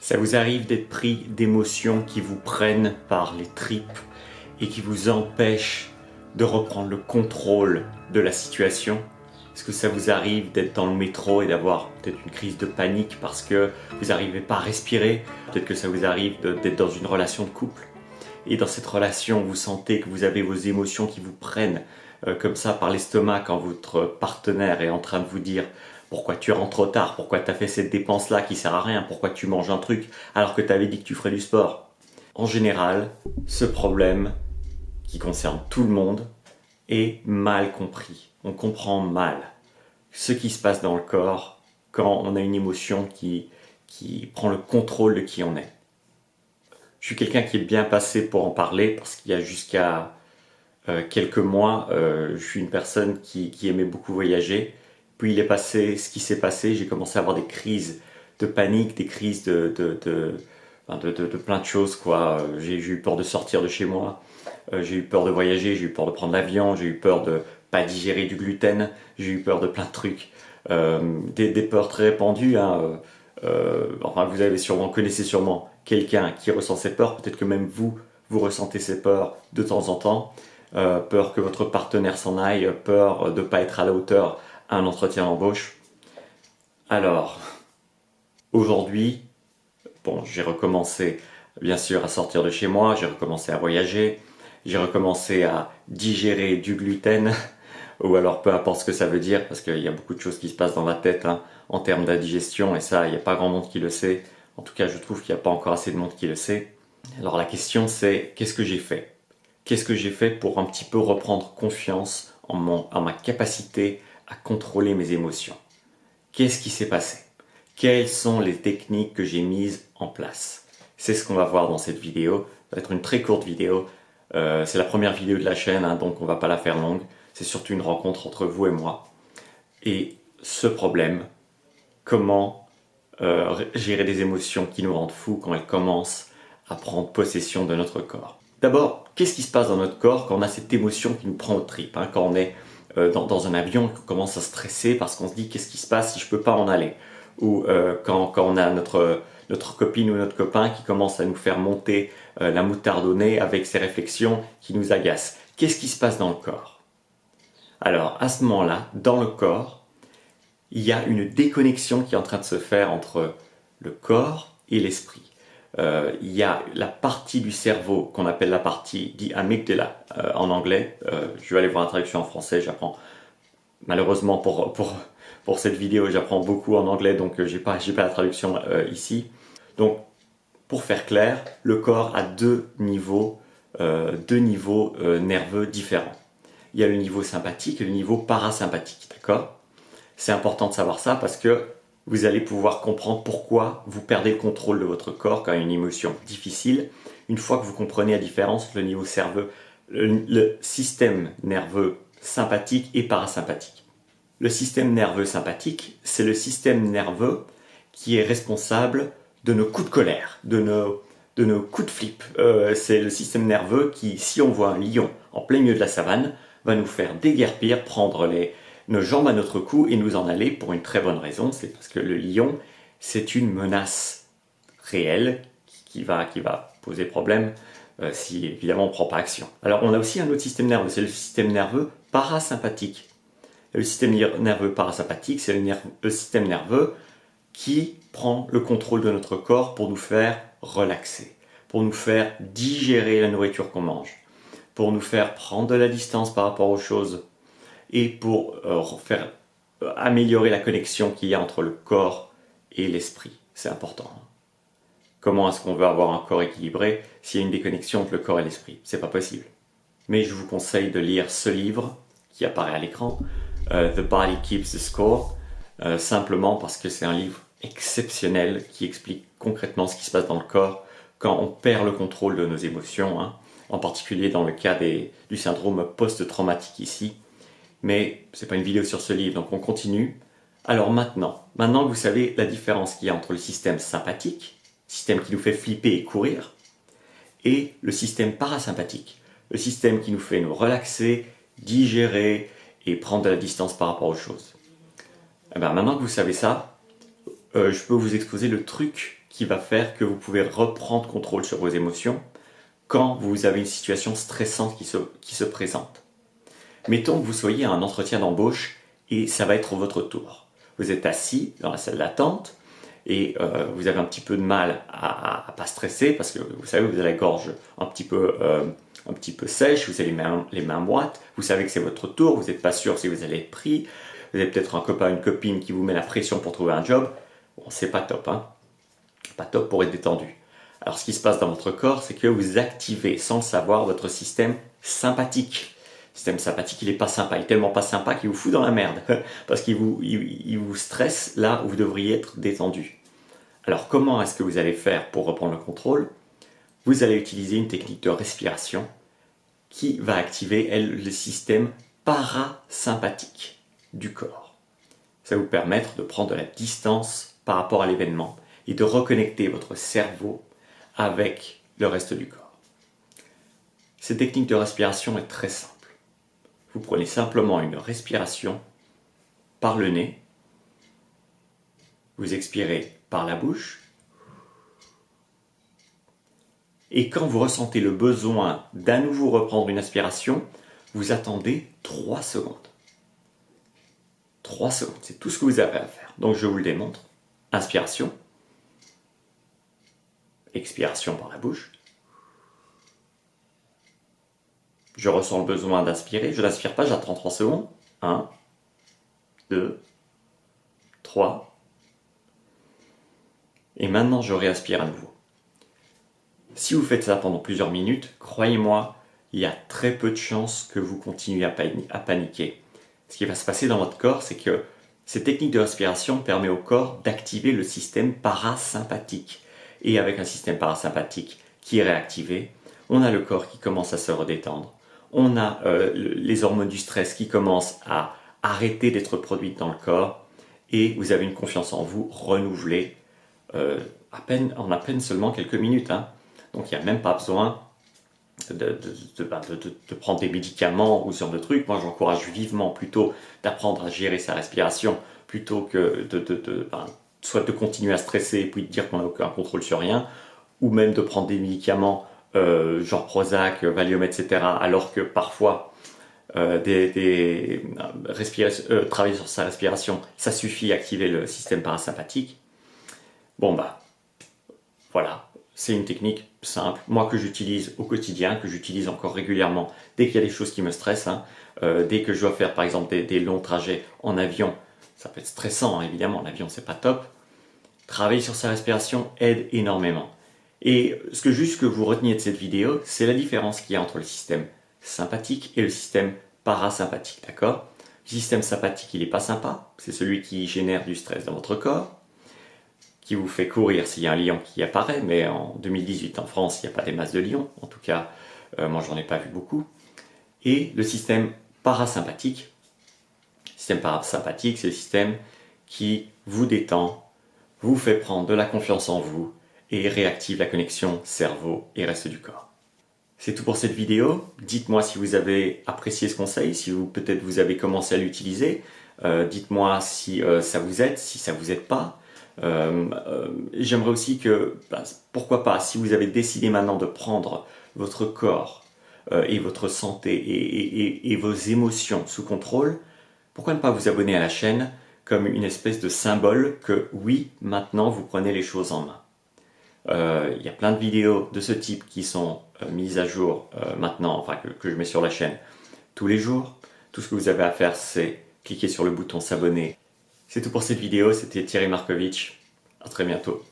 Ça vous arrive d'être pris d'émotions qui vous prennent par les tripes et qui vous empêchent de reprendre le contrôle de la situation? Est-ce que ça vous arrive d'être dans le métro et d'avoir peut-être une crise de panique parce que vous n'arrivez pas à respirer? Peut-être que ça vous arrive d'être dans une relation de couple et dans cette relation vous sentez que vous avez vos émotions qui vous prennent comme ça par l'estomac quand votre partenaire est en train de vous dire pourquoi tu rentres trop tard, pourquoi tu as fait cette dépense-là qui sert à rien, pourquoi tu manges un truc alors que tu avais dit que tu ferais du sport. En général, ce problème qui concerne tout le monde est mal compris. On comprend mal ce qui se passe dans le corps quand on a une émotion qui prend le contrôle de qui on est. Je suis quelqu'un qui est bien passé pour en parler parce qu'il y a jusqu'à quelques mois, je suis une personne qui aimait beaucoup voyager. Puis il est passé ce qui s'est passé, j'ai commencé à avoir des crises de panique, des crises de plein de choses, quoi. J'ai eu peur de sortir de chez moi, j'ai eu peur de voyager, j'ai eu peur de prendre l'avion, j'ai eu peur de pas digérer du gluten, j'ai eu peur de plein de trucs. Des peurs très répandues, hein. Enfin, connaissez sûrement quelqu'un qui ressent ces peurs, peut-être que même vous ressentez ces peurs de temps en temps. Peur que votre partenaire s'en aille, peur de ne pas être à la hauteur à un entretien d'embauche. Alors, aujourd'hui, bon, j'ai recommencé bien sûr à sortir de chez moi, j'ai recommencé à voyager, j'ai recommencé à digérer du gluten, ou alors peu importe ce que ça veut dire, parce qu'il y a beaucoup de choses qui se passent dans la tête hein, en termes d'indigestion, et ça, il n'y a pas grand monde qui le sait. En tout cas, je trouve qu'il n'y a pas encore assez de monde qui le sait. Alors la question c'est, qu'est-ce que j'ai fait? Qu'est-ce que j'ai fait pour un petit peu reprendre confiance en ma capacité à contrôler mes émotions? Qu'est-ce qui s'est passé? Quelles sont les techniques que j'ai mises en place? C'est ce qu'on va voir dans cette vidéo. Ça va être une très courte vidéo. C'est la première vidéo de la chaîne, hein, donc on ne va pas la faire longue. C'est surtout une rencontre entre vous et moi. Et ce problème, comment gérer des émotions qui nous rendent fous quand elles commencent à prendre possession de notre corps. D'abord, qu'est-ce qui se passe dans notre corps quand on a cette émotion qui nous prend aux tripes, hein, quand on est dans un avion et qu'on commence à stresser parce qu'on se dit qu'est-ce qui se passe si je ne peux pas en aller, ou quand on a notre copine ou notre copain qui commence à nous faire monter la moutarde au nez avec ses réflexions qui nous agacent. Qu'est-ce qui se passe dans le corps? Alors, à ce moment-là, dans le corps, il y a une déconnexion qui est en train de se faire entre le corps et l'esprit. Il y a la partie du cerveau qu'on appelle la partie dit amygdala en anglais. Je vais aller voir la traduction en français, j'apprends malheureusement pour cette vidéo, j'apprends beaucoup en anglais, donc j'ai pas la traduction ici. Donc, pour faire clair, le corps a deux niveaux nerveux différents. Il y a le niveau sympathique et le niveau parasympathique, d'accord? C'est important de savoir ça parce que vous allez pouvoir comprendre pourquoi vous perdez le contrôle de votre corps quand il y a une émotion difficile. Une fois que vous comprenez la différence, le niveau cerveau, le système nerveux sympathique et parasympathique. Le système nerveux sympathique, c'est le système nerveux qui est responsable de nos coups de colère, de nos coups de flip. C'est le système nerveux qui, si on voit un lion en plein milieu de la savane, va nous faire déguerpir, prendre nos jambes à notre cou et nous en aller pour une très bonne raison, c'est parce que le lion, c'est une menace réelle qui va poser problème si évidemment on ne prend pas action. Alors on a aussi un autre système nerveux, c'est le système nerveux parasympathique. Le système nerveux parasympathique, c'est le système nerveux qui prend le contrôle de notre corps pour nous faire relaxer, pour nous faire digérer la nourriture qu'on mange, pour nous faire prendre de la distance par rapport aux choses, et pour faire améliorer la connexion qu'il y a entre le corps et l'esprit. C'est important. Comment est-ce qu'on veut avoir un corps équilibré s'il y a une déconnexion entre le corps et l'esprit? C'est pas possible. Mais je vous conseille de lire ce livre qui apparaît à l'écran, The Body Keeps the Score, simplement parce que c'est un livre exceptionnel qui explique concrètement ce qui se passe dans le corps quand on perd le contrôle de nos émotions, hein, en particulier dans le cas du syndrome post-traumatique ici. Mais ce n'est pas une vidéo sur ce livre, donc on continue. Alors maintenant que vous savez la différence qu'il y a entre le système sympathique, système qui nous fait flipper et courir, et le système parasympathique, le système qui nous fait nous relaxer, digérer et prendre de la distance par rapport aux choses. Et bien maintenant que vous savez ça, je peux vous exposer le truc qui va faire que vous pouvez reprendre contrôle sur vos émotions quand vous avez une situation stressante qui se présente. Mettons que vous soyez à un entretien d'embauche et ça va être votre tour. Vous êtes assis dans la salle d'attente et vous avez un petit peu de mal à pas stresser parce que vous savez, vous avez la gorge un petit peu sèche, vous avez les mains moites, vous savez que c'est votre tour, vous n'êtes pas sûr si vous allez être pris, vous avez peut-être un copain, une copine qui vous met la pression pour trouver un job. Bon, c'est pas top, hein. Pas top pour être détendu. Alors ce qui se passe dans votre corps, c'est que vous activez sans le savoir votre système sympathique. Le système sympathique, il n'est pas sympa, il est tellement pas sympa qu'il vous fout dans la merde parce qu'il vous stresse là où vous devriez être détendu. Alors comment est-ce que vous allez faire pour reprendre le contrôle? Vous allez utiliser une technique de respiration qui va activer, elle, le système parasympathique du corps. Ça va vous permettre de prendre de la distance par rapport à l'événement et de reconnecter votre cerveau avec le reste du corps. Cette technique de respiration est très simple. Vous prenez simplement une respiration par le nez, vous expirez par la bouche, et quand vous ressentez le besoin d'à nouveau reprendre une inspiration, vous attendez 3 secondes. 3 secondes, c'est tout ce que vous avez à faire. Donc je vous le démontre. Inspiration, expiration par la bouche. Je ressens le besoin d'inspirer, je n'inspire pas, j'attends 3 secondes. 1, 2, 3. Et maintenant je réinspire à nouveau. Si vous faites ça pendant plusieurs minutes, croyez-moi, il y a très peu de chances que vous continuiez à paniquer. Ce qui va se passer dans votre corps, c'est que cette technique de respiration permet au corps d'activer le système parasympathique. Et avec un système parasympathique qui est réactivé, on a le corps qui commence à se redétendre. On a les hormones du stress qui commencent à arrêter d'être produites dans le corps. Et vous avez une confiance en vous renouvelée en à peine seulement quelques minutes. Hein. Donc il n'y a même pas besoin de prendre des médicaments ou ce genre de trucs. Moi j'encourage vivement plutôt d'apprendre à gérer sa respiration plutôt que soit de continuer à stresser et puis de dire qu'on n'a aucun contrôle sur rien, ou même de prendre des médicaments genre Prozac, Valium, etc. Alors que parfois travailler sur sa respiration, ça suffit à activer le système parasympathique. Bon bah voilà. C'est une technique simple, moi que j'utilise au quotidien, que j'utilise encore régulièrement dès qu'il y a des choses qui me stressent. Hein. Dès que je dois faire par exemple des longs trajets en avion, ça peut être stressant, hein, évidemment, l'avion c'est pas top. Travailler sur sa respiration aide énormément. Et ce que vous reteniez de cette vidéo, c'est la différence qu'il y a entre le système sympathique et le système parasympathique, d'accord? Le système sympathique, il n'est pas sympa, c'est celui qui génère du stress dans votre corps, qui vous fait courir s'il y a un lion qui apparaît, mais en 2018 en France, il n'y a pas des masses de lions, en tout cas, moi j'en ai pas vu beaucoup. Et le système parasympathique, c'est le système qui vous détend, vous fait prendre de la confiance en vous et réactive la connexion cerveau et reste du corps. C'est tout pour cette vidéo. Dites-moi si vous avez apprécié ce conseil, si peut-être vous avez commencé à l'utiliser. Dites-moi si ça vous aide, si ça vous aide pas. J'aimerais aussi que, pourquoi pas, si vous avez décidé maintenant de prendre votre corps et votre santé et vos émotions sous contrôle, pourquoi ne pas vous abonner à la chaîne comme une espèce de symbole que oui, maintenant vous prenez les choses en main. Il y a plein de vidéos de ce type qui sont mises à jour maintenant, enfin que je mets sur la chaîne tous les jours. Tout ce que vous avez à faire, c'est cliquer sur le bouton s'abonner. C'est tout pour cette vidéo, c'était Thierry Markovitch. À très bientôt.